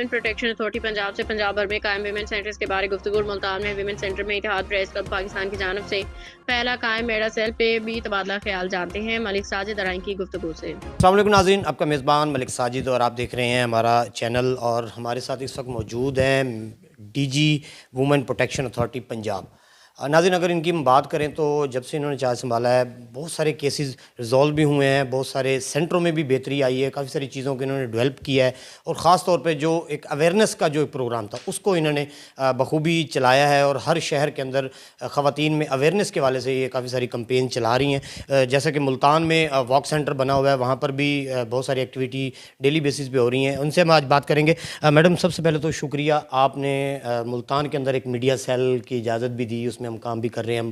Women protection authority Punjab سے پنجاب بھر میں قائم ویمن سینٹرز کے بارے گفتگو۔ ملتان میں ویمن سینٹر میں اتحاد پریس کلب پاکستان کی جانب سے پہلا قائم میڈا سیل پہ بھی تبادلہ خیال جانتے ہیں ملک ساجد ارائیں کی گفتگو سے۔ السلام علیکم ناظرین، آپ کا میزبان ملک ساجد اور آپ دیکھ رہے ہیں ہمارا چینل، اور ہمارے ساتھ اس وقت موجود ہیں D G woman protection authority Punjab. ناظرین، اگر ان کی ہم بات کریں تو جب سے انہوں نے چارج سنبھالا ہے بہت سارے کیسز ریزالو بھی ہوئے ہیں، بہت سارے سینٹروں میں بھی بہتری آئی ہے، کافی ساری چیزوں کو انہوں نے ڈیولپ کیا ہے، اور خاص طور پہ جو ایک اویئرنیس کا جو ایک پروگرام تھا اس کو انہوں نے بخوبی چلایا ہے، اور ہر شہر کے اندر خواتین میں اویئرنیس کے والے سے یہ کافی ساری کمپین چلا رہی ہیں۔ جیسا کہ ملتان میں واک سینٹر بنا ہوا ہے، وہاں پر بھی بہت ساری ایکٹیویٹی ڈیلی بیسس پہ ہو رہی ہیں، ان سے ہم آج بات کریں گے۔ میڈم، سب سے پہلے تو شکریہ، آپ نے ملتان کے اندر ایک میڈیا سیل کی اجازت بھی دی، اس میں ہم کام بھی کر رہے ہیں، ہم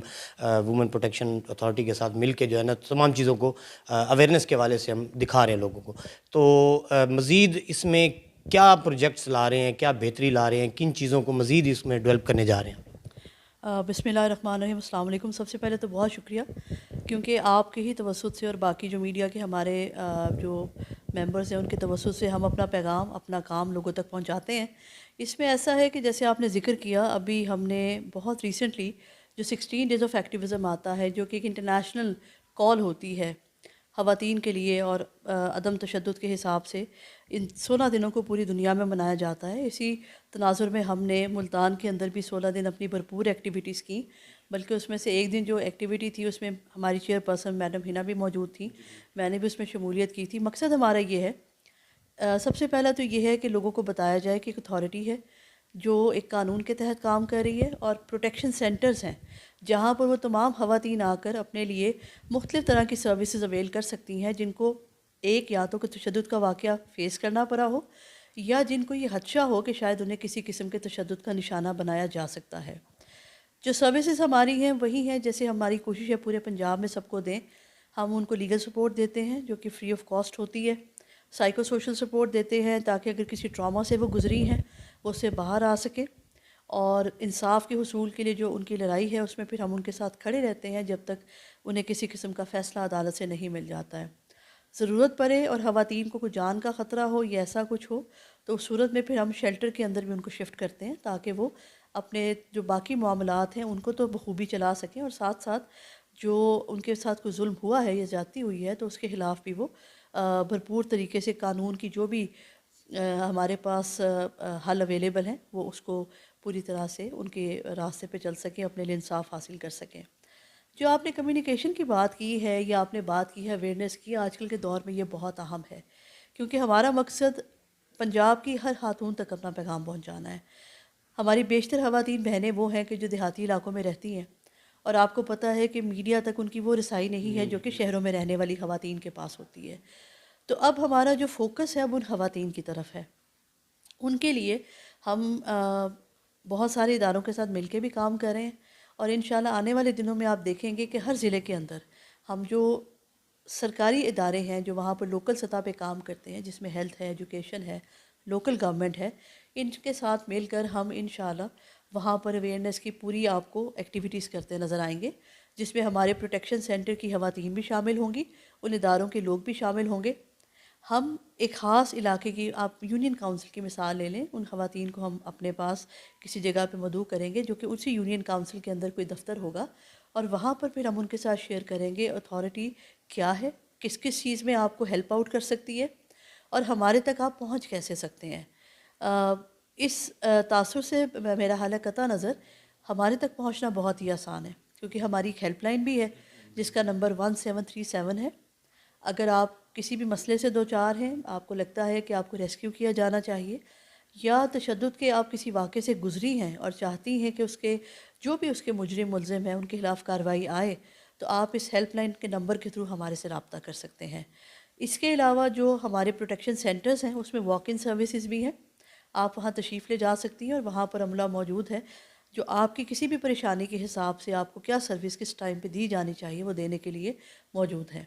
وومن پروٹیکشن اتھارٹی کے ساتھ مل کے جو ہے نا تمام چیزوں کو اویئرنیس کے والے سے ہم دکھا رہے ہیں لوگوں کو۔ تو مزید اس میں کیا پروجیکٹس لا رہے ہیں، کیا بہتری لا رہے ہیں، کن چیزوں کو مزید اس میں ڈیولپ کرنے جا رہے ہیں؟ بسم اللہ الرحمن الرحیم، السلام علیکم۔ سب سے پہلے تو بہت شکریہ، کیونکہ آپ کے ہی توسط سے اور باقی جو میڈیا کے ہمارے جو ممبرز ہیں ان کے توسط سے ہم اپنا پیغام، اپنا کام لوگوں تک پہنچاتے ہیں۔ اس میں ایسا ہے کہ جیسے آپ نے ذکر کیا، ابھی ہم نے بہت ریسنٹلی جو 16 ڈیز آف ایکٹیویزم آتا ہے، جو کہ ایک انٹرنیشنل کال ہوتی ہے خواتین کے لیے اور عدم تشدد کے حساب سے، ان 16 دنوں کو پوری دنیا میں منایا جاتا ہے۔ اسی تناظر میں ہم نے ملتان کے اندر بھی 16 دن اپنی بھرپور ایکٹیویٹیز کی، بلکہ اس میں سے ایک دن جو ایکٹیویٹی تھی اس میں ہماری چیئر پرسن میڈم ہنا بھی موجود تھیں، میں نے بھی اس میں شمولیت کی تھی۔ مقصد ہمارا یہ ہے، سب سے پہلا تو یہ ہے کہ لوگوں کو بتایا جائے کہ ایک اتھارٹی ہے جو ایک قانون کے تحت کام کر رہی ہے، اور پروٹیکشن سینٹرز ہیں جہاں پر وہ تمام خواتین آ کر اپنے لیے مختلف طرح کی سروسز اویل کر سکتی ہیں، جن کو ایک یا تو کہ تشدد کا واقعہ فیس کرنا پڑا ہو، یا جن کو یہ خدشہ ہو کہ شاید انہیں کسی قسم کے تشدد کا نشانہ بنایا جا سکتا ہے۔ جو سروسز ہماری ہیں وہی ہیں جیسے ہماری کوشش ہے پورے پنجاب میں سب کو دیں۔ ہم ان کو لیگل سپورٹ دیتے ہیں جو کہ فری آف کاسٹ ہوتی ہے، سائیکو سوشل سپورٹ دیتے ہیں تاکہ اگر کسی ٹراما سے وہ گزری ہیں وہ اس سے باہر آ سکے، اور انصاف کے حصول کے لیے جو ان کی لڑائی ہے اس میں پھر ہم ان کے ساتھ کھڑے رہتے ہیں جب تک انہیں کسی قسم کا فیصلہ عدالت سے نہیں مل جاتا ہے۔ ضرورت پڑے اور خواتین کو کوئی جان کا خطرہ ہو یا ایسا کچھ ہو تو اس صورت میں پھر ہم شیلٹر کے اندر بھی ان کو شفٹ کرتے ہیں تاکہ وہ اپنے جو باقی معاملات ہیں ان کو تو بخوبی چلا سکیں، اور ساتھ ساتھ جو ان کے ساتھ کوئی ظلم ہوا ہے یا زیادتی ہوئی ہے تو اس کے خلاف بھی وہ بھرپور طریقے سے قانون کی جو بھی ہمارے پاس حل اویلیبل ہیں وہ اس کو پوری طرح سے ان کے راستے پہ چل سکیں، اپنے لیے انصاف حاصل کر سکیں۔ جو آپ نے کمیونیکیشن کی بات کی ہے یا آپ نے بات کی ہے اویئرنیس کی، آج کل کے دور میں یہ بہت اہم ہے، کیونکہ ہمارا مقصد پنجاب کی ہر خاتون تک اپنا پیغام پہنچانا ہے۔ ہماری بیشتر خواتین بہنیں وہ ہیں کہ جو دیہاتی علاقوں میں رہتی ہیں، اور آپ کو پتہ ہے کہ میڈیا تک ان کی وہ رسائی نہیں ہے جو کہ شہروں میں رہنے والی خواتین کے پاس ہوتی ہے۔ تو اب ہمارا جو فوکس ہے وہ ان خواتین کی طرف ہے۔ ان کے لیے ہم بہت سارے اداروں کے ساتھ مل کے بھی کام کر رہے ہیں، اور انشاءاللہ آنے والے دنوں میں آپ دیکھیں گے کہ ہر ضلع کے اندر ہم جو سرکاری ادارے ہیں جو وہاں پر لوکل سطح پہ کام کرتے ہیں، جس میں ہیلتھ ہے، ایجوکیشن ہے، لوکل گورنمنٹ ہے، ان کے ساتھ مل کر ہم انشاءاللہ وہاں پر اویئرنیس کی پوری آپ کو ایکٹیویٹیز کرتے نظر آئیں گے، جس میں ہمارے پروٹیکشن سینٹر کی خواتین بھی شامل ہوں گی، ان اداروں کے لوگ بھی شامل ہوں گے۔ ہم ایک خاص علاقے کی، آپ یونین کاؤنسل کی مثال لے لیں، ان خواتین کو ہم اپنے پاس کسی جگہ پہ مدعو کریں گے جو کہ اسی یونین کاؤنسل کے اندر کوئی دفتر ہوگا، اور وہاں پر پھر ہم ان کے ساتھ شیئر کریں گے اتھارٹی کیا ہے، کس کس چیز میں آپ کو ہیلپ آؤٹ کر سکتی ہے، اور ہمارے تک آپ پہنچ کیسے سکتے ہیں۔ اس تاثر سے میرا حال ہے قطع نظر ہمارے تک پہنچنا بہت ہی آسان ہے، کیونکہ ہماری ایک ہیلپ لائن بھی ہے جس کا نمبر 1737 ہے۔ اگر آپ کسی بھی مسئلے سے دوچار ہیں، آپ کو لگتا ہے کہ آپ کو ریسکیو کیا جانا چاہیے، یا تشدد کے آپ کسی واقعے سے گزری ہیں اور چاہتی ہیں کہ اس کے جو بھی اس کے مجرم ملزم ہیں ان کے خلاف کارروائی آئے، تو آپ اس ہیلپ لائن کے نمبر کے تھرو ہمارے سے رابطہ کر سکتے ہیں۔ اس کے علاوہ جو ہمارے پروٹیکشن سینٹرز ہیں اس میں واک ان سروسز بھی ہیں، آپ وہاں تشریف لے جا سکتی ہیں، اور وہاں پر عملہ موجود ہے جو آپ کی کسی بھی پریشانی کے حساب سے آپ کو کیا سروس کس ٹائم پہ دی جانی چاہیے وہ دینے کے لیے موجود ہے۔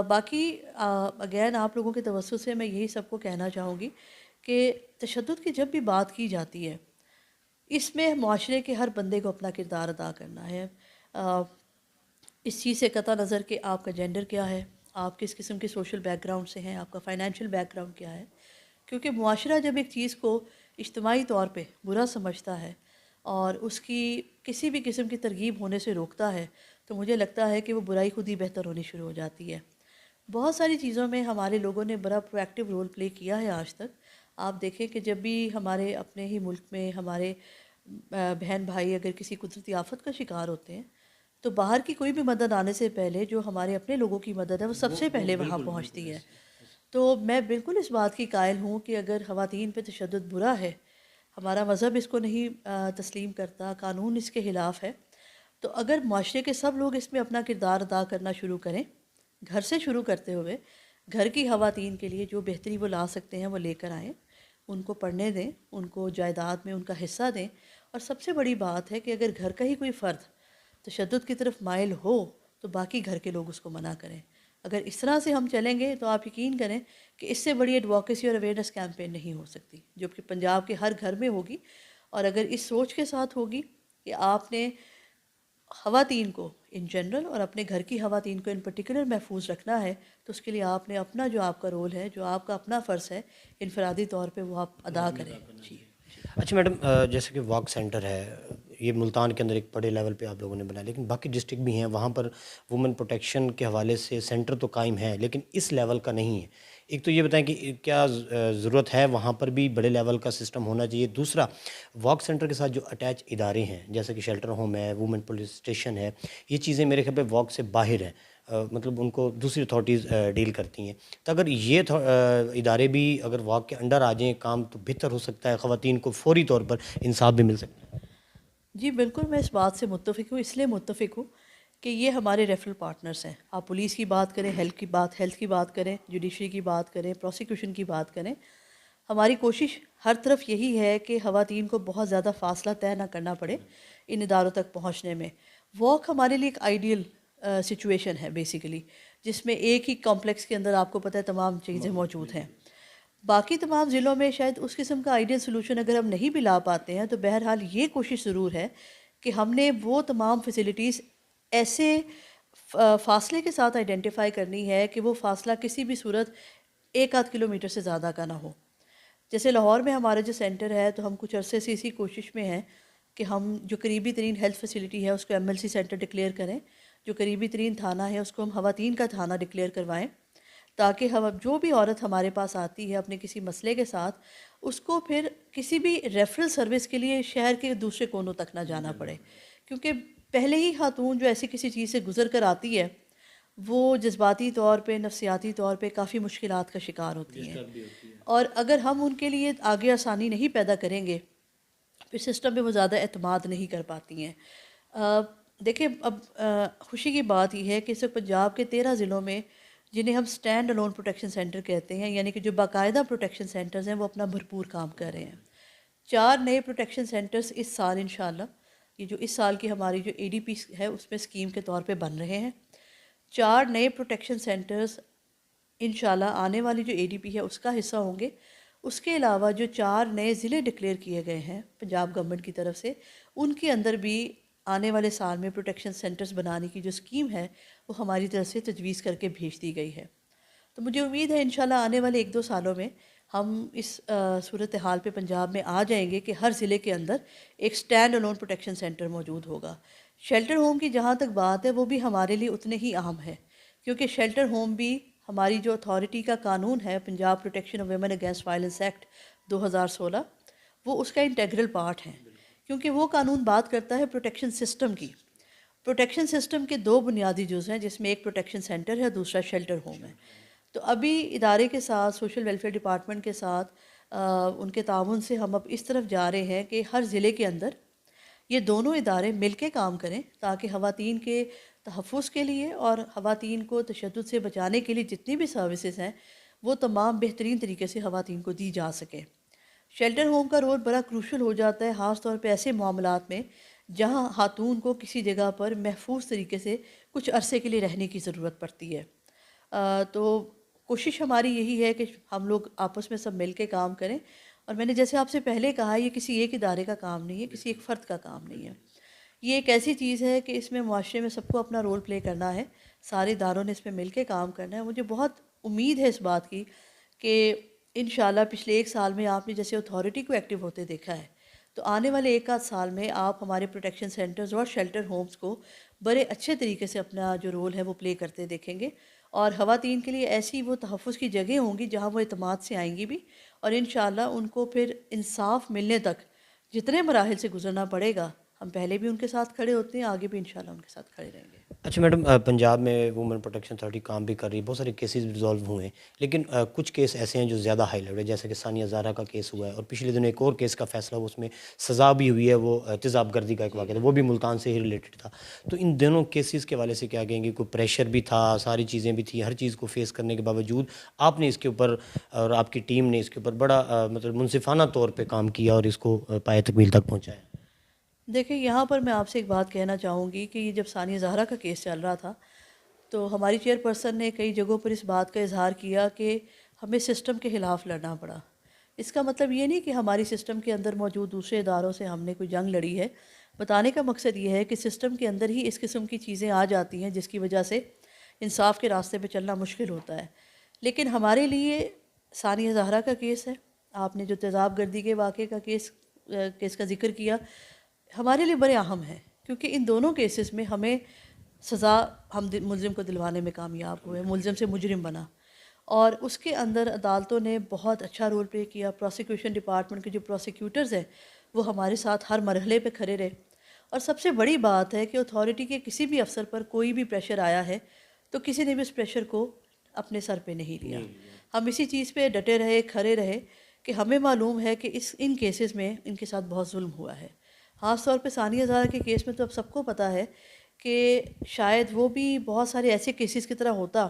باقی اگین آپ لوگوں کے توسط سے میں یہی سب کو کہنا چاہوں گی کہ تشدد کی جب بھی بات کی جاتی ہے اس میں معاشرے کے ہر بندے کو اپنا کردار ادا کرنا ہے، اس چیز سے قطع نظر کہ آپ کا جینڈر کیا ہے، آپ کس قسم کے سوشل بیک گراؤنڈ سے ہیں، آپ کا فائنینشیل بیک گراؤنڈ کیا ہے، کیونکہ معاشرہ جب ایک چیز کو اجتماعی طور پہ برا سمجھتا ہے اور اس کی کسی بھی قسم کی ترغیب ہونے سے روکتا ہے تو مجھے لگتا ہے کہ وہ برائی خود ہی بہتر ہونی شروع ہو جاتی ہے۔ بہت ساری چیزوں میں ہمارے لوگوں نے بڑا پرویکٹیو رول پلے کیا ہے آج تک۔ آپ دیکھیں کہ جب بھی ہمارے اپنے ہی ملک میں ہمارے بہن بھائی اگر کسی قدرتی آفت کا شکار ہوتے ہیں تو باہر کی کوئی بھی مدد آنے سے پہلے جو ہمارے اپنے لوگوں کی مدد ہے وہ سب سے پہلے وہاں پہنچتی ہے۔ تو میں بالکل اس بات کی قائل ہوں کہ اگر خواتین پہ تشدد برا ہے، ہمارا مذہب اس کو نہیں تسلیم کرتا، قانون اس کے خلاف ہے، تو اگر معاشرے کے سب لوگ اس میں اپنا کردار ادا کرنا شروع کریں، گھر سے شروع کرتے ہوئے گھر کی خواتین کے لیے جو بہتری وہ لا سکتے ہیں وہ لے کر آئیں، ان کو پڑھنے دیں، ان کو جائیداد میں ان کا حصہ دیں، اور سب سے بڑی بات ہے کہ اگر گھر کا ہی کوئی فرد تشدد کی طرف مائل ہو تو باقی گھر کے لوگ اس کو منع کریں۔ اگر اس طرح سے ہم چلیں گے تو آپ یقین کریں کہ اس سے بڑی ایڈوکیسی اور اویئرنیس کیمپین نہیں ہو سکتی، جو کہ پنجاب کے ہر گھر میں ہوگی، اور اگر اس سوچ کے ساتھ ہوگی کہ آپ نے خواتین کو ان جنرل اور اپنے گھر کی خواتین کو ان پرٹیکولر محفوظ رکھنا ہے تو اس کے لیے آپ نے اپنا جو آپ کا رول ہے، جو آپ کا اپنا فرض ہے، انفرادی طور پہ وہ آپ ادا کریں۔ جی اچھا میڈم، جیسے کہ واک سینٹر ہے، یہ ملتان کے اندر ایک بڑے لیول پہ آپ لوگوں نے بنایا، لیکن باقی ڈسٹرکٹ بھی ہیں وہاں پر وومن پروٹیکشن کے حوالے سے سینٹر تو قائم ہے لیکن اس لیول کا نہیں ہے۔ ایک تو یہ بتائیں کہ کیا ضرورت ہے وہاں پر بھی بڑے لیول کا سسٹم ہونا چاہیے؟ دوسرا، واک سینٹر کے ساتھ جو اٹیچ ادارے ہیں جیسے کہ شیلٹر ہوم ہے، وومن پولیس اسٹیشن ہے، یہ چیزیں میرے خیال پہ واک سے باہر ہیں، مطلب ان کو دوسری اتھارٹیز ڈیل کرتی ہیں، تو اگر یہ ادارے بھی اگر واک کے انڈر آ جائیں کام تو بہتر ہو سکتا ہے، خواتین کو فوری طور پر انصاف بھی مل سکتا ہے۔ جی بالکل، میں اس بات سے متفق ہوں، اس لیے متفق ہوں کہ یہ ہمارے ریفرل پارٹنرز ہیں۔ آپ پولیس کی بات کریں، ہیلتھ کی بات کریں، جوڈیشری کی بات کریں، پروسیکیوشن کی بات کریں، ہماری کوشش ہر طرف یہی ہے کہ خواتین کو بہت زیادہ فاصلہ طے نہ کرنا پڑے ان اداروں تک پہنچنے میں۔ واک ہمارے لیے ایک آئیڈیل سچویشن ہے بیسیکلی، جس میں ایک ہی کمپلیکس کے اندر آپ کو پتہ ہے تمام چیزیں موجود ہیں۔ باقی تمام ضلعوں میں شاید اس قسم کا آئیڈیل سلوشن اگر ہم نہیں بھی لا پاتے ہیں تو بہرحال یہ کوشش ضرور ہے کہ ہم نے وہ تمام فیسلٹیز ایسے فاصلے کے ساتھ آئیڈینٹیفائی کرنی ہے کہ وہ فاصلہ کسی بھی صورت 1-8 کلومیٹر سے زیادہ کا نہ ہو۔ جیسے لاہور میں ہمارا جو سینٹر ہے تو ہم کچھ عرصے سے اسی کوشش میں ہیں کہ ہم جو قریبی ترین ہیلتھ فیسلٹی ہے اس کو MLC سینٹر ڈکلیئر کریں، جو قریبی ترین تھانہ ہے اس کو ہم خواتین کا تھانہ ڈکلیئر کروائیں، تاکہ ہم جو بھی عورت ہمارے پاس آتی ہے اپنے کسی مسئلے کے ساتھ، اس کو پھر کسی بھی ریفرل سروس کے لیے شہر کے دوسرے کونوں تک نہ جانا پڑے، کیونکہ پہلے ہی خاتون جو ایسی کسی چیز سے گزر کر آتی ہے وہ جذباتی طور پہ، نفسیاتی طور پہ کافی مشکلات کا شکار ہوتی ہیں، اور اگر ہم ان کے لیے آگے آسانی نہیں پیدا کریں گے پھر سسٹم پہ وہ زیادہ اعتماد نہیں کر پاتی ہیں۔ دیکھیں اب خوشی کی بات یہ ہے کہ اس وقت پنجاب کے 13 ضلعوں میں جنہیں ہم سٹینڈ الون پروٹیکشن سینٹر کہتے ہیں، یعنی کہ جو باقاعدہ پروٹیکشن سینٹرز ہیں، وہ اپنا بھرپور کام کر رہے ہیں۔ 4 نئے پروٹیکشن سینٹرز اس سال انشاءاللہ، یہ جو اس سال کی ہماری جو ADP ہے اس میں اسکیم کے طور پہ بن رہے ہیں۔ 4 نئے پروٹیکشن سینٹرز انشاءاللہ آنے والی جو ADP ہے اس کا حصہ ہوں گے۔ اس کے علاوہ جو 4 نئے ضلع ڈکلیئر کیے گئے ہیں پنجاب گورنمنٹ کی طرف سے، ان کے اندر بھی آنے والے سال میں پروٹیکشن سینٹرز بنانے کی جو اسکیم ہے وہ ہماری طرف سے تجویز کر کے بھیج دی گئی ہے۔ تو مجھے امید ہے انشاءاللہ آنے والے 1-2 سالوں میں ہم اس صورتحال پہ پنجاب میں آ جائیں گے کہ ہر ضلع کے اندر ایک سٹینڈ الون پروٹیکشن سینٹر موجود ہوگا۔ شیلٹر ہوم کی جہاں تک بات ہے وہ بھی ہمارے لیے اتنے ہی اہم ہے، کیونکہ شیلٹر ہوم بھی ہماری جو اتھارٹی کا قانون ہے، Punjab protection of women against violence act 2016، وہ اس کا انٹیگرل پارٹ ہے، کیونکہ وہ قانون بات کرتا ہے پروٹیکشن سسٹم کی۔ پروٹیکشن سسٹم کے 2 بنیادی جز ہیں، جس میں ایک پروٹیکشن سینٹر ہے، دوسرا شیلٹر ہوم ہے۔ تو ابھی ادارے کے ساتھ، سوشل ویلفیئر ڈپارٹمنٹ کے ساتھ ان کے تعاون سے ہم اب اس طرف جا رہے ہیں کہ ہر ضلع کے اندر یہ دونوں ادارے مل کے کام کریں، تاکہ خواتین کے تحفظ کے لیے اور خواتین کو تشدد سے بچانے کے لیے جتنی بھی سروسز ہیں وہ تمام بہترین طریقے سے خواتین کو دی جا سکے۔ شیلٹر ہوم کا رول بڑا کروشل ہو جاتا ہے، خاص طور پہ ایسے معاملات میں جہاں خاتون کو کسی جگہ پر محفوظ طریقے سے کچھ عرصے کے لیے رہنے کی ضرورت پڑتی ہے۔ تو کوشش ہماری یہی ہے کہ ہم لوگ آپس میں سب مل کے کام کریں، اور میں نے جیسے آپ سے پہلے کہا یہ کسی ایک ادارے کا کام نہیں ہے، کسی ایک فرد کا کام نہیں ہے، یہ ایک ایسی چیز ہے کہ اس میں معاشرے میں سب کو اپنا رول پلے کرنا ہے، سارے اداروں نے اس میں مل کے کام کرنا ہے۔ مجھے بہت امید ہے اس بات کی کہ انشاءاللہ پچھلے ایک سال میں آپ نے جیسے اتھارٹی کو ایکٹیو ہوتے دیکھا ہے، تو آنے والے ایک آدھ سال میں آپ ہمارے پروٹیکشن سینٹرز اور شیلٹر ہومز کو بڑے اچھے طریقے سے اپنا جو رول ہے وہ پلے کرتے دیکھیں گے، اور خواتین کے لیے ایسی وہ تحفظ کی جگہیں ہوں گی جہاں وہ اعتماد سے آئیں گی بھی، اور انشاءاللہ ان کو پھر انصاف ملنے تک جتنے مراحل سے گزرنا پڑے گا، ہم پہلے بھی ان کے ساتھ کھڑے ہوتے ہیں، آگے بھی انشاءاللہ ان کے ساتھ کھڑے رہیں گے۔ اچھا میڈم، پنجاب میں وومن پروٹیکشن اتھارٹی کام بھی کر رہی ہے، بہت سارے کیسز بھی ریزالو ہوئے ہیں، لیکن کچھ کیس ایسے ہیں جو زیادہ ہائی لائٹ ہے، جیسے کہ ثانیہ زہرا کا کیس ہوا ہے، اور پچھلے دنوں ایک اور کیس کا فیصلہ ہوا، اس میں سزا بھی ہوئی ہے، وہ تیزاب گردی کا ایک واقعہ تھا، وہ بھی ملتان سے ہی ریلیٹڈ تھا۔ تو ان دونوں کیسز کے حوالے سے کیا کہیں گے؟ کوئی پریشر بھی تھا، ساری چیزیں بھی تھیں، ہر چیز کو فیس کرنے کے باوجود آپ نے اس کے اوپر اور آپ کی ٹیم نے اس کے اوپر بڑا مطلب منصفانہ طور پہ کام کیا اور اس کو پائے تکمیل تک پہنچایا۔ دیکھیں یہاں پر میں آپ سے ایک بات کہنا چاہوں گی کہ یہ جب ثانیہ زہرا کا کیس چل رہا تھا تو ہماری چیئر پرسن نے کئی جگہوں پر اس بات کا اظہار کیا کہ ہمیں سسٹم کے خلاف لڑنا پڑا۔ اس کا مطلب یہ نہیں کہ ہماری سسٹم کے اندر موجود دوسرے اداروں سے ہم نے کوئی جنگ لڑی ہے، بتانے کا مقصد یہ ہے کہ سسٹم کے اندر ہی اس قسم کی چیزیں آ جاتی ہیں جس کی وجہ سے انصاف کے راستے پہ چلنا مشکل ہوتا ہے۔ لیکن ہمارے لیے ثانیہ زہرا کا کیس ہے، آپ نے جو تیزاب گردی کے واقعے کا کیس کا ذکر کیا، ہمارے لیے بڑے اہم ہیں، کیونکہ ان دونوں کیسز میں ہمیں سزا ہم ملزم کو دلوانے میں کامیاب ہوئے، ملزم سے مجرم بنا، اور اس کے اندر عدالتوں نے بہت اچھا رول پلے کیا۔ پروسیکیوشن ڈپارٹمنٹ کے جو پروسیکیوٹرز ہیں وہ ہمارے ساتھ ہر مرحلے پہ کھڑے رہے، اور سب سے بڑی بات ہے کہ اتھارٹی کے کسی بھی افسر پر کوئی بھی پریشر آیا ہے تو کسی نے بھی اس پریشر کو اپنے سر پہ نہیں لیا۔ ہم اسی چیز پہ ڈٹے رہے، کھڑے رہے کہ ہمیں معلوم ہے کہ ان کیسز میں ان کے ساتھ بہت ظلم ہوا ہے۔ خاص طور پہ ثانیہ زہرا کے کیس میں تو اب سب کو پتہ ہے کہ شاید وہ بھی بہت سارے ایسے کیسز کی طرح ہوتا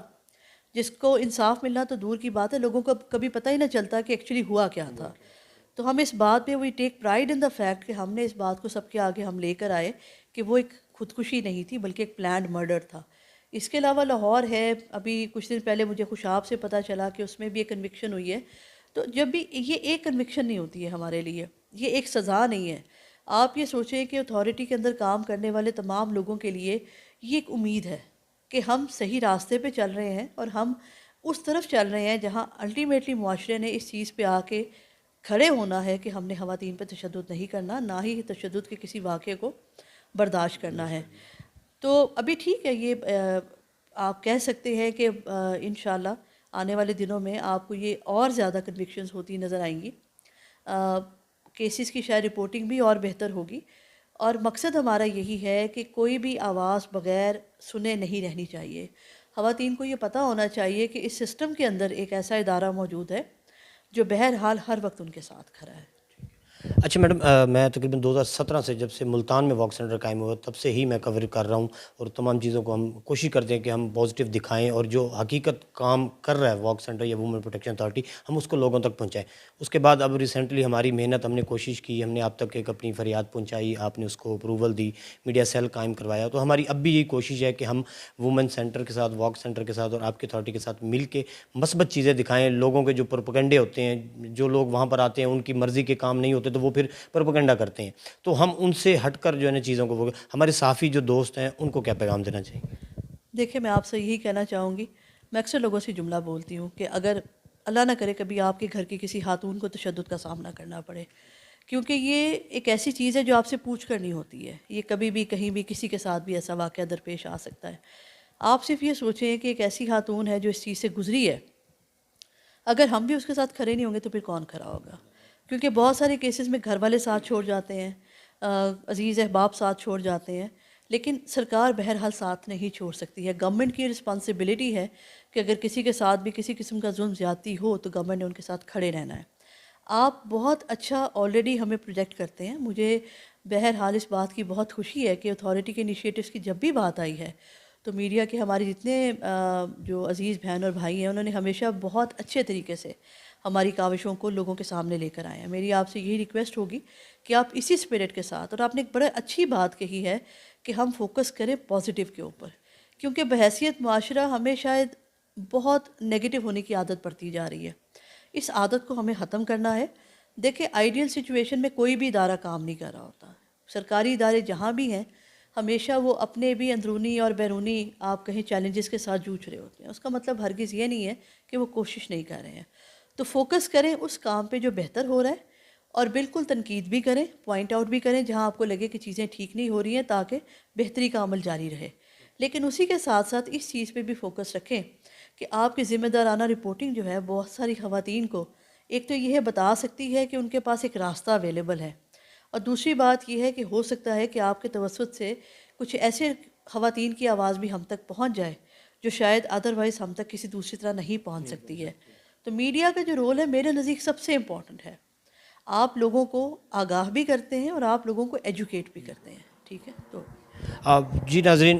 جس کو انصاف ملنا تو دور کی بات ہے، لوگوں کو کبھی پتہ ہی نہ چلتا کہ ایکچولی ہوا کیا تھا۔ تو ہم اس بات پہ وی ٹیک پرائیڈ ان دا فیکٹ کہ ہم نے اس بات کو سب کے آگے ہم لے کر آئے کہ وہ ایک خودکشی نہیں تھی بلکہ ایک پلانڈ مرڈر تھا۔ اس کے علاوہ لاہور ہے، ابھی کچھ دن پہلے مجھے خوشاب سے پتہ چلا کہ اس میں بھی ایک کنوکشن ہوئی ہے۔ تو جب بھی یہ ایک کنوکشن نہیں ہوتی ہے ہمارے لیے، یہ ایک سزا نہیں ہے۔ آپ یہ سوچیں کہ اتھارٹی کے اندر کام کرنے والے تمام لوگوں کے لیے یہ ایک امید ہے کہ ہم صحیح راستے پہ چل رہے ہیں اور ہم اس طرف چل رہے ہیں جہاں الٹیمیٹلی معاشرے نے اس چیز پہ آ کے کھڑے ہونا ہے کہ ہم نے خواتین پہ تشدد نہیں کرنا، نہ ہی تشدد کے کسی واقعے کو برداشت کرنا ہے۔ تو ابھی ٹھیک ہے، یہ آپ کہہ سکتے ہیں کہ انشاءاللہ آنے والے دنوں میں آپ کو یہ اور زیادہ کنوکشنز ہوتی نظر آئیں گی، کیسز کی شاید رپورٹنگ بھی اور بہتر ہوگی، اور مقصد ہمارا یہی ہے کہ کوئی بھی آواز بغیر سنے نہیں رہنی چاہیے۔ خواتین کو یہ پتہ ہونا چاہیے کہ اس سسٹم کے اندر ایک ایسا ادارہ موجود ہے جو بہرحال ہر وقت ان کے ساتھ کھڑا ہے۔ اچھا میڈم، میں تقریباً 2017 سے جب سے ملتان میں واک سینٹر قائم ہوا تب سے ہی میں کور کر رہا ہوں، اور تمام چیزوں کو ہم کوشش کرتے ہیں کہ ہم پازیٹیو دکھائیں، اور جو حقیقت کام کر رہا ہے واک سینٹر یا وومن پروٹیکشن اتھارٹی، ہم اس کو لوگوں تک پہنچائیں۔ اس کے بعد اب ریسنٹلی ہماری محنت، ہم نے کوشش کی، ہم نے آپ تک ایک اپنی فریاد پہنچائی، آپ نے اس کو اپروول دی، میڈیا سیل قائم کروایا۔ تو ہماری اب بھی یہی کوشش ہے کہ ہم وومن سینٹر کے ساتھ، واک سینٹر کے ساتھ اور آپ کی اتھارٹی کے ساتھ مل کے مثبت چیزیں دکھائیں۔ لوگوں کے جو پروپیگنڈے ہوتے ہیں، جو لوگ وہاں پر آتے ہیں ان کی مرضی کے کام نہیں ہوتے تو وہ پھر پروپیگنڈا کرتے ہیں، تو ہم ان سے ہٹ کر جو ہے نا چیزوں کو، ہمارے صحافی جو دوست ہیں ان کو کیا پیغام دینا چاہیے؟ دیکھیں میں آپ سے یہی کہنا چاہوں گی، میں اکثر لوگوں سے جملہ بولتی ہوں کہ اگر اللہ نہ کرے کبھی آپ کے گھر کی کسی خاتون کو تشدد کا سامنا کرنا پڑے، کیونکہ یہ ایک ایسی چیز ہے جو آپ سے پوچھ کر نہیں ہوتی ہے، یہ کبھی بھی کہیں بھی کسی کے ساتھ بھی ایسا واقعہ درپیش آ سکتا ہے۔ آپ صرف یہ سوچیں کہ ایک ایسی خاتون ہے جو اس چیز سے گزری ہے، اگر ہم بھی اس کے ساتھ کھڑے نہیں ہوں گے تو پھر کون کھڑا ہوگا؟ کیونکہ بہت سارے کیسز میں گھر والے ساتھ چھوڑ جاتے ہیں، عزیز احباب ساتھ چھوڑ جاتے ہیں، لیکن سرکار بہرحال ساتھ نہیں چھوڑ سکتی ہے۔ گورنمنٹ کی رسپانسبلٹی ہے کہ اگر کسی کے ساتھ بھی کسی قسم کا ظلم زیادتی ہو تو گورنمنٹ نے ان کے ساتھ کھڑے رہنا ہے۔ آپ بہت اچھا آلریڈی ہمیں پروجیکٹ کرتے ہیں، مجھے بہرحال اس بات کی بہت خوشی ہے کہ اتھارٹی کے انیشیٹوز کی جب بھی بات آئی ہے تو میڈیا کے ہمارے جتنے جو عزیز بہن اور بھائی ہیں انہوں نے ہمیشہ بہت اچھے طریقے سے ہماری کاوشوں کو لوگوں کے سامنے لے کر آئے ہیں۔ میری آپ سے یہی ریکویسٹ ہوگی کہ آپ اسی اسپرٹ کے ساتھ، اور آپ نے ایک بڑا اچھی بات کہی ہے کہ ہم فوکس کریں پازیٹیو کے اوپر، کیونکہ بحیثیت معاشرہ ہمیں شاید بہت نیگیٹو ہونے کی عادت پڑتی جا رہی ہے، اس عادت کو ہمیں ختم کرنا ہے۔ دیکھیں آئیڈیل سچویشن میں کوئی بھی ادارہ کام نہیں کر رہا ہوتا، سرکاری ادارے جہاں بھی ہیں ہمیشہ وہ اپنے بھی اندرونی اور بیرونی آپ کہیں چیلنجز کے ساتھ جوجھ رہے ہوتے ہیں، اس کا مطلب ہرگز یہ نہیں ہے کہ وہ کوشش نہیں کر رہے ہیں۔ تو فوکس کریں اس کام پہ جو بہتر ہو رہا ہے، اور بالکل تنقید بھی کریں، پوائنٹ آؤٹ بھی کریں جہاں آپ کو لگے کہ چیزیں ٹھیک نہیں ہو رہی ہیں، تاکہ بہتری کا عمل جاری رہے۔ لیکن اسی کے ساتھ ساتھ اس چیز پہ بھی فوکس رکھیں کہ آپ کی ذمہ دارانہ رپورٹنگ جو ہے بہت ساری خواتین کو ایک تو یہ بتا سکتی ہے کہ ان کے پاس ایک راستہ اویلیبل ہے، اور دوسری بات یہ ہے کہ ہو سکتا ہے کہ آپ کے توسط سے کچھ ایسے خواتین کی آواز بھی ہم تک پہنچ جائے جو شاید ادروائز ہم تک کسی دوسری طرح نہیں پہنچ سکتی ہے۔ تو میڈیا کا جو رول ہے میرے نزدیک سب سے امپورٹنٹ ہے۔ آپ لوگوں کو آگاہ بھی کرتے ہیں اور آپ لوگوں کو ایجوکیٹ بھی کرتے ہیں، ٹھیک ہے؟ تو جی ناظرین،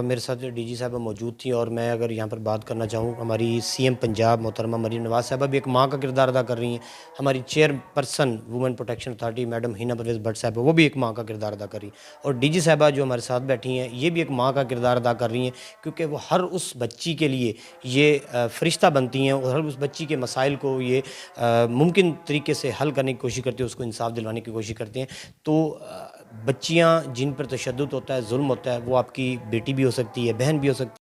میرے ساتھ ڈی جی صاحبہ موجود تھیں، اور میں اگر یہاں پر بات کرنا چاہوں، ہماری سی ایم پنجاب محترمہ مریم نواز صاحبہ بھی ایک ماں کا کردار ادا کر رہی ہیں، ہماری chairperson woman protection authority madam Hina Parvez but صاحبہ وہ بھی ایک ماں کا کردار ادا کر رہی ہیں، اور ڈی جی صاحبہ جو ہمارے ساتھ بیٹھی ہیں یہ بھی ایک ماں کا کردار ادا کر رہی ہیں، کیونکہ وہ ہر اس بچی کے لیے یہ فرشتہ بنتی ہیں، اور ہر اس بچی کے مسائل کو یہ ممکن طریقے سے حل کرنے کی کوشش کرتی ہیں، اس کو انصاف دلوانے کی کوشش کرتے ہیں۔ تو بچیاں جن پر تشدد ہوتا ہے، ظلم ہوتا ہے، وہ آپ کی بیٹی بھی ہو سکتی ہے، بہن بھی ہو سکتی ہے۔